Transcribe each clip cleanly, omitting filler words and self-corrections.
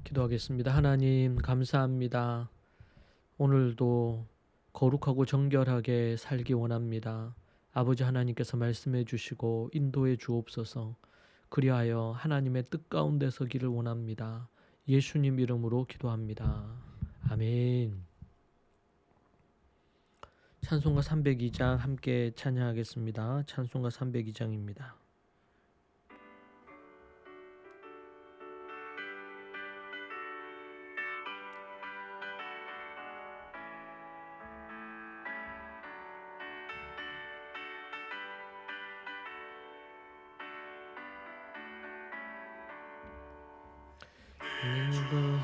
기도하겠습니다. 하나님 감사합니다. 오늘도 거룩하고 정결하게 살기 원합니다. 아버지 하나님께서 말씀해 주시고 인도해 주옵소서. 그리하여 하나님의 뜻 가운데 서기를 원합니다. 예수님 이름으로 기도합니다. 아멘. 찬송가 302장 함께 찬양하겠습니다. 찬송가 302장입니다.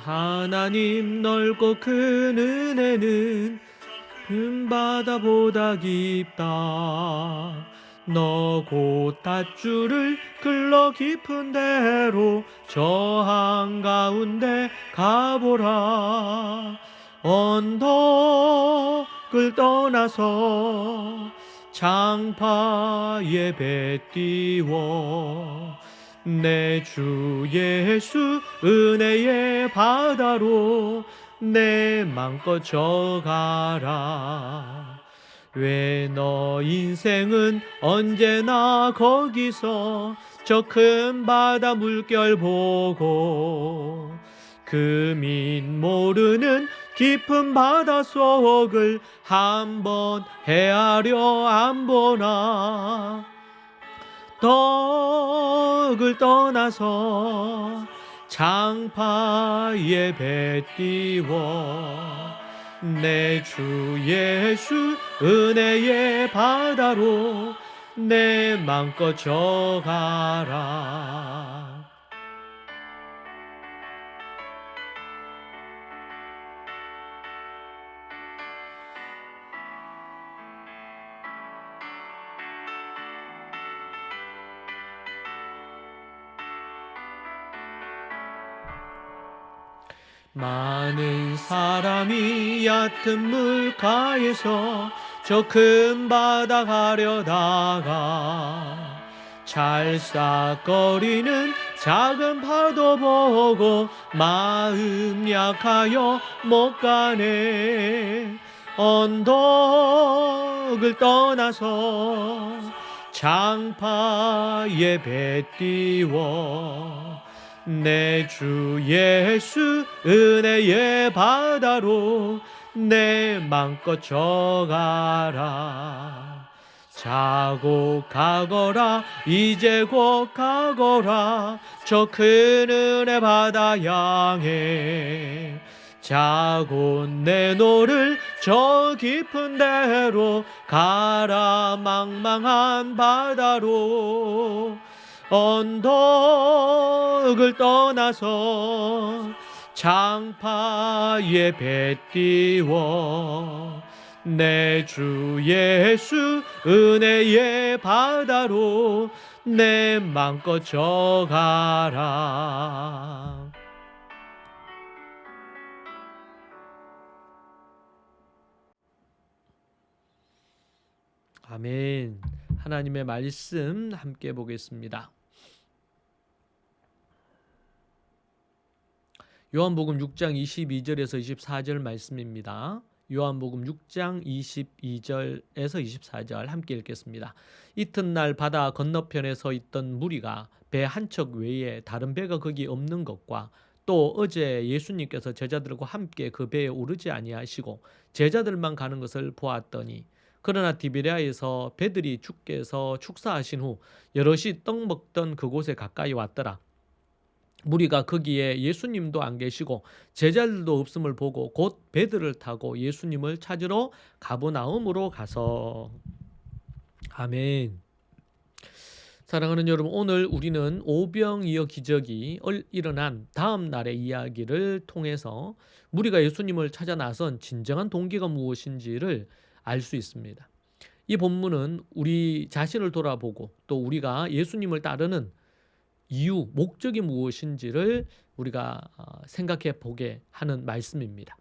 하나님 넓고 큰 은혜는 큰 바다보다 깊다. 너 곧 닷줄을 글러 깊은 데로 저 한가운데 가보라. 언덕을 떠나서 장파에 배 띄워 내 주 예수 은혜의 바다로 내 맘껏 져가라. 왜 너 인생은 언제나 거기서 저 큰 바다 물결 보고 금인 모르는 깊은 바닷속을 한번 헤아려 안 보나. 덕을 떠나서 장파에 배 띄워 내 주 예수 은혜의 바다로 내 맘껏 져가라. 많은 사람이 얕은 물가에서 저 큰 바다 가려다가 찰싹거리는 작은 파도 보고 마음 약하여 못 가네. 언덕을 떠나서 장파에 배 띄워 내 주 예수 은혜의 바다로 내 맘껏 져가라. 자고 가거라 이제 곧 가거라 저 큰 은혜 바다 향해. 자고 내 노를 저 깊은 데로 가라 망망한 바다로. 언덕을 떠나서 장파에 배 띄워 내 주 예수 은혜의 바다로 내 맘껏 져가라. 아멘. 하나님의 말씀 함께 보겠습니다. 요한복음 6장 22절에서 24절 말씀입니다. 요한복음 6장 22절에서 24절 함께 읽겠습니다. 이튿날 바다 건너편에 서 있던 무리가 배 한 척 외에 다른 배가 거기 없는 것과 또 어제 예수님께서 제자들과 함께 그 배에 오르지 아니하시고 제자들만 가는 것을 보았더니 그러나 디베랴에서 배들이 주께서 축사하신 후 여럿이 떡 먹던 그곳에 가까이 왔더라. 무리가 거기에 예수님도 안 계시고 제자들도 없음을 보고 곧 배들을 타고 예수님을 찾으러 가버나움으로 가서. 아멘. 사랑하는 여러분, 오늘 우리는 오병이어 기적이 일어난 다음 날의 이야기를 통해서 무리가 예수님을 찾아 나선 진정한 동기가 무엇인지를 알 수 있습니다. 이 본문은 우리 자신을 돌아보고 또 우리가 예수님을 따르는 이유, 목적이 무엇인지를 우리가 생각해 보게 하는 말씀입니다.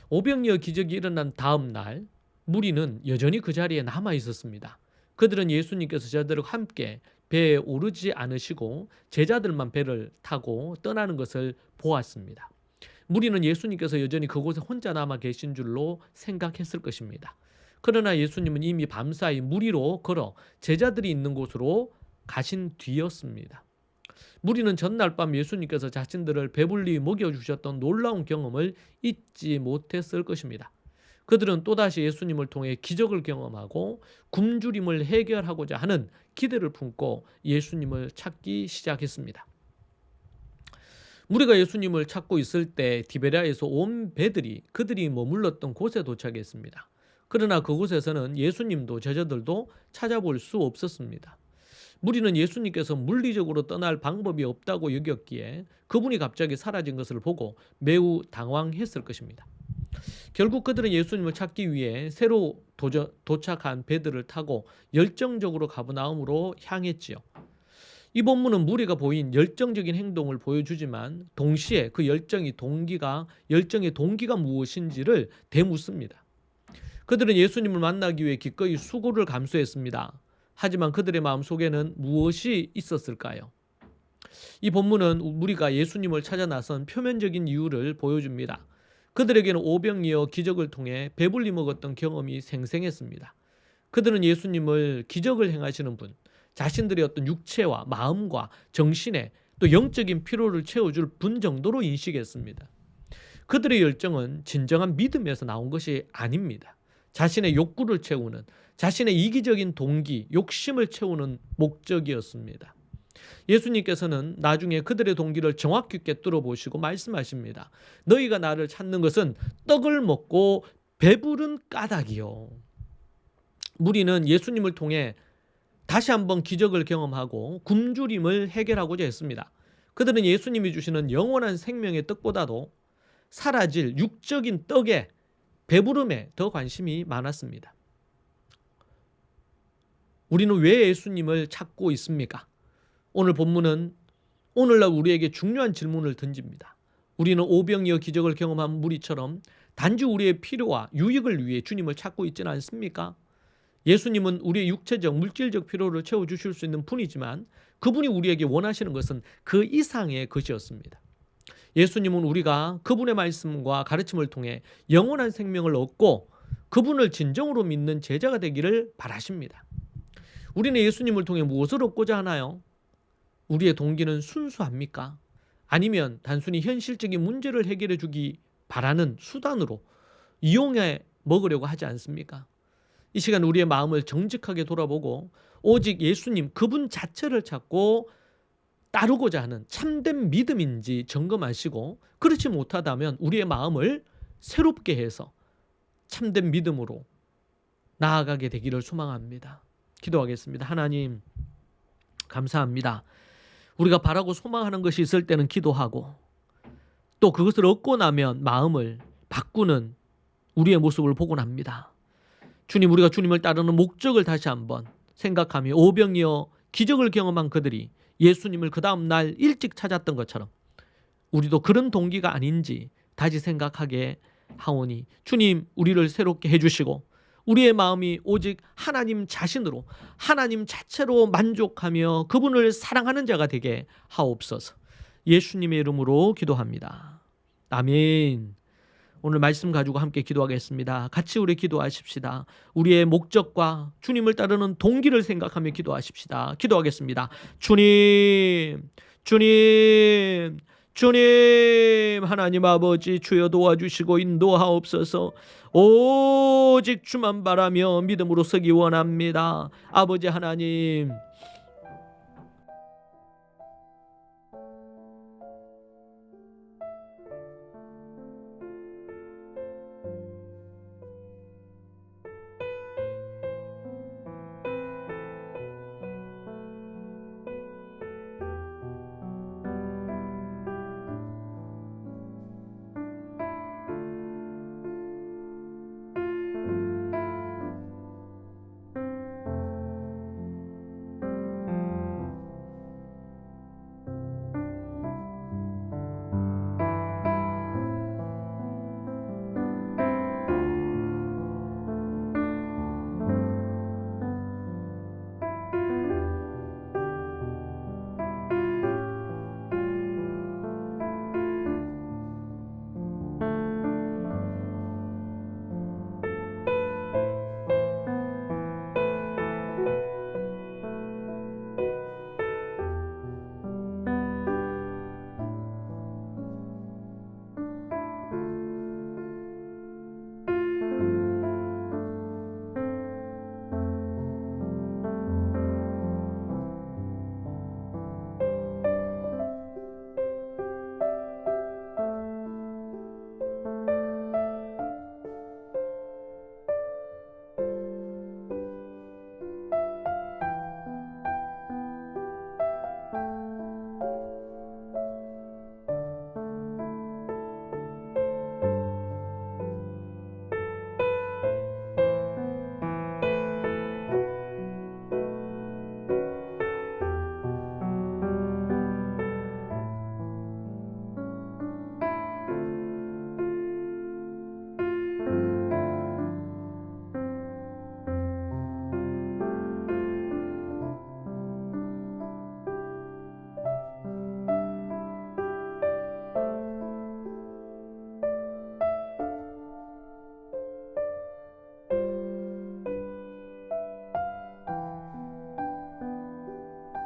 오병이어 기적이 일어난 다음 날 무리는 여전히 그 자리에 남아 있었습니다. 그들은 예수님께서 저들과 함께 배에 오르지 않으시고 제자들만 배를 타고 떠나는 것을 보았습니다. 무리는 예수님께서 여전히 그곳에 혼자 남아 계신 줄로 생각했을 것입니다. 그러나 예수님은 이미 밤사이 무리로 걸어 제자들이 있는 곳으로 가신 뒤였습니다. 무리는 전날 밤 예수님께서 자신들을 배불리 먹여주셨던 놀라운 경험을 잊지 못했을 것입니다. 그들은 또다시 예수님을 통해 기적을 경험하고 굶주림을 해결하고자 하는 기대를 품고 예수님을 찾기 시작했습니다. 무리가 예수님을 찾고 있을 때 디베랴에서 온 배들이 그들이 머물렀던 곳에 도착했습니다. 그러나 그곳에서는 예수님도 제자들도 찾아볼 수 없었습니다. 무리는 예수님께서 물리적으로 떠날 방법이 없다고 여겼기에 그분이 갑자기 사라진 것을 보고 매우 당황했을 것입니다. 결국 그들은 예수님을 찾기 위해 새로 도착한 배들을 타고 열정적으로 가버나움으로 향했지요. 이 본문은 무리가 보인 열정적인 행동을 보여주지만 동시에 그 열정의 동기가 무엇인지를 되묻습니다. 그들은 예수님을 만나기 위해 기꺼이 수고를 감수했습니다. 하지만 그들의 마음속에는 무엇이 있었을까요? 이 본문은 무리가 예수님을 찾아 나선 표면적인 이유를 보여줍니다. 그들에게는 오병이어 기적을 통해 배불리 먹었던 경험이 생생했습니다. 그들은 예수님을 기적을 행하시는 분, 자신들의 어떤 육체와 마음과 정신에 또 영적인 피로를 채워줄 분 정도로 인식했습니다. 그들의 열정은 진정한 믿음에서 나온 것이 아닙니다. 자신의 욕구를 채우는, 자신의 이기적인 동기, 욕심을 채우는 목적이었습니다. 예수님께서는 나중에 그들의 동기를 정확히 꿰뚫어 보시고 말씀하십니다. 너희가 나를 찾는 것은 떡을 먹고 배부른 까닭이요. 무리는 예수님을 통해 다시 한번 기적을 경험하고 굶주림을 해결하고자 했습니다. 그들은 예수님이 주시는 영원한 생명의 떡보다도 사라질 육적인 떡에 배부름에 더 관심이 많았습니다. 우리는 왜 예수님을 찾고 있습니까? 오늘 본문은 오늘날 우리에게 중요한 질문을 던집니다. 우리는 오병이어 기적을 경험한 무리처럼 단지 우리의 필요와 유익을 위해 주님을 찾고 있지는 않습니까? 예수님은 우리의 육체적, 물질적 필요를 채워주실 수 있는 분이지만 그분이 우리에게 원하시는 것은 그 이상의 것이었습니다. 예수님은 우리가 그분의 말씀과 가르침을 통해 영원한 생명을 얻고 그분을 진정으로 믿는 제자가 되기를 바라십니다. 우리는 예수님을 통해 무엇을 얻고자 하나요? 우리의 동기는 순수합니까? 아니면 단순히 현실적인 문제를 해결해 주기 바라는 수단으로 이용해 먹으려고 하지 않습니까? 이 시간 우리의 마음을 정직하게 돌아보고 오직 예수님 그분 자체를 찾고 따르고자 하는 참된 믿음인지 점검하시고 그렇지 못하다면 우리의 마음을 새롭게 해서 참된 믿음으로 나아가게 되기를 소망합니다. 기도하겠습니다. 하나님 감사합니다. 우리가 바라고 소망하는 것이 있을 때는 기도하고 또 그것을 얻고 나면 마음을 바꾸는 우리의 모습을 보곤 합니다. 주님, 우리가 주님을 따르는 목적을 다시 한번 생각하며 오병이어 기적을 경험한 그들이 예수님을 그 다음 날 일찍 찾았던 것처럼 우리도 그런 동기가 아닌지 다시 생각하게 하오니 주님 우리를 새롭게 해주시고 우리의 마음이 오직 하나님 자신으로 하나님 자체로 만족하며 그분을 사랑하는 자가 되게 하옵소서. 예수님의 이름으로 기도합니다. 아멘. 오늘 말씀 가지고 함께 기도하겠습니다. 같이 우리 기도하십시다. 우리의 목적과 주님을 따르는 동기를 생각하며 기도하십시다. 기도하겠습니다. 주님, 주님, 주님, 하나님 아버지 주여 도와주시고 인도하옵소서. 오직 주만 바라며 믿음으로 서기 원합니다. 아버지 하나님,